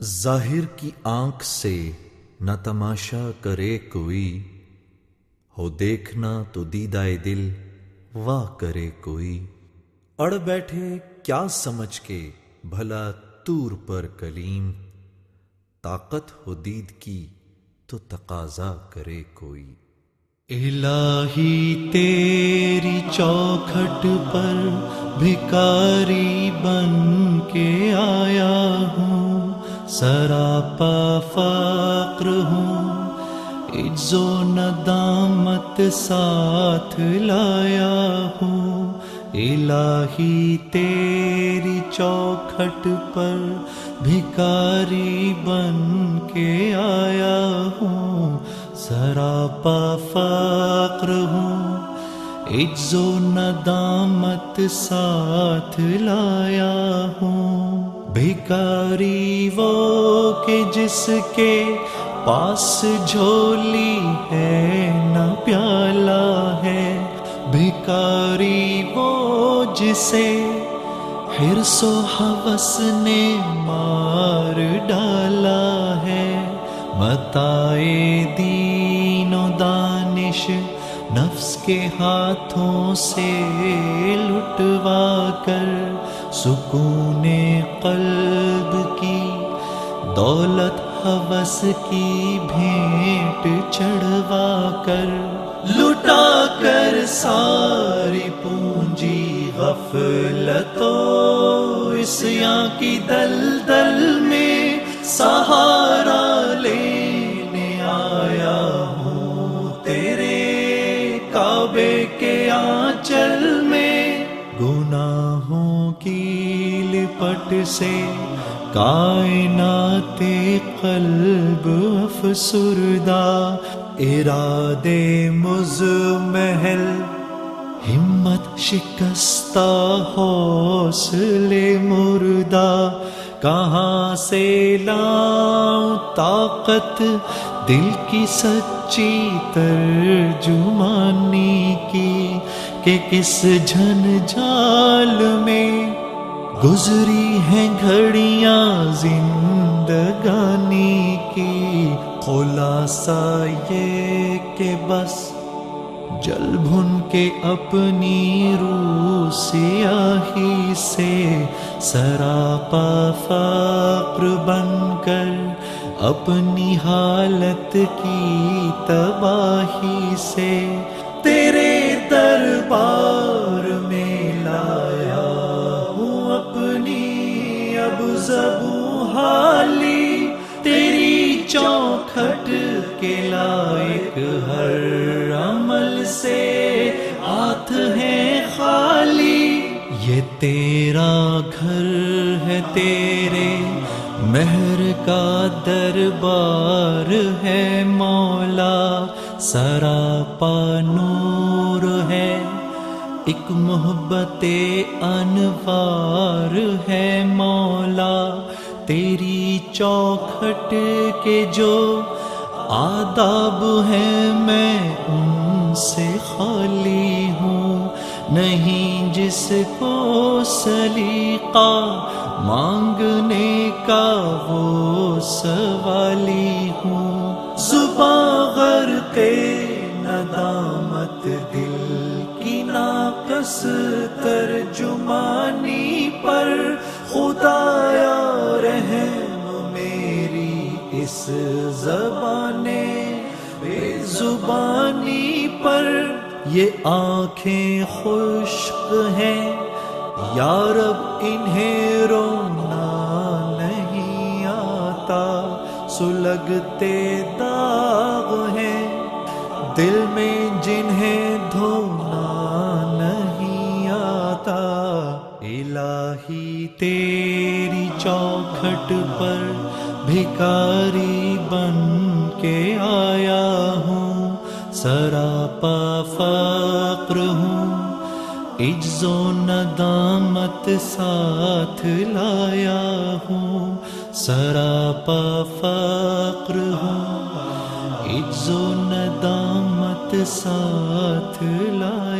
ظاہر کی آنکھ سے نہ تماشا کرے کوئی، ہو دیکھنا تو دیدائے دل واہ کرے کوئی۔ اڑ بیٹھے کیا سمجھ کے بھلا طور پر کلیم، طاقت ہو دید کی تو تقاضا کرے کوئی۔ الہی تیری چوکھٹ پر بھکاری بن کے آیا ہوں، سراپا فقر ہوں، عجز و ندامت ساتھ لایا ہوں۔ الہی تیری چوکھٹ پر بھکاری بن کے آیا ہوں، سراپا فقر ہوں، عجز و ندامت ساتھ لایا ہوں۔ بھکاری وہ کہ جس کے پاس جھولی ہے نہ پیالہ ہے، بھکاری وہ جسے حرص و ہوس نے مار ڈالا ہے۔ متاع دین و دانش نفس کے ہاتھوں سے لٹوا کر، سکون قلب کی دولت ہوس کی بھیٹ چڑھوا کر، لٹا کر ساری پونجی غفلت و عصیاں کی دلدل میں سہارا لینے آیا ہوں تیرے کعبے کے آنچل میں۔ گناہوں کی لپٹ سے کائنات قلب افسردہ، ارادے مزمحل ہمت شکستہ حوصلے مردہ، کہاں سے لاؤں طاقت دل کی سچی ترجمانی کی، کہ کس جھنجھال میں گزری ہیں گھڑیاں زندگانی کی۔ خلاصہ یہ کہ بس جل بھن کے اپنی روح سیاہی سے، سراپا فقر بن کر اپنی حالت کی تباہی سے، تیرے دربار میں لایا ہوں اپنی اب زبوں حالی، تیری چوکھٹ کے لائق ہر عمل سے ہاتھ ہیں خالی۔ یہ تیرا گھر ہے، تیرے مہر کا دربار ہے مولا، سراپا نور ہے، ایک محبت انوار ہے مولا۔ تیری چوکھٹ کے جو آداب ہیں میں ان سے خالی ہوں، نہیں جس کو سلیقہ مانگنے کا وہ سوالی ہوں۔ زباں غرق ندامت دل کی ناقص ترجمانی پر، خدایا رحم میری اس زبان بے زبانی پر۔ یہ آنکھیں خشک ہیں یا رب انہیں رونا نہیں آتا، سلگتے داغ ہیں دل میں جنہیں دھونا نہیں آتا۔ الہی تیری چوکھٹ پر بھکاری بن کے آیا ہوں، سراپا فقر ہوں، عجز و ندامت ساتھ لایا ہوں، سراپا فقر ہوں، عجز و ندامت ساتھ لایا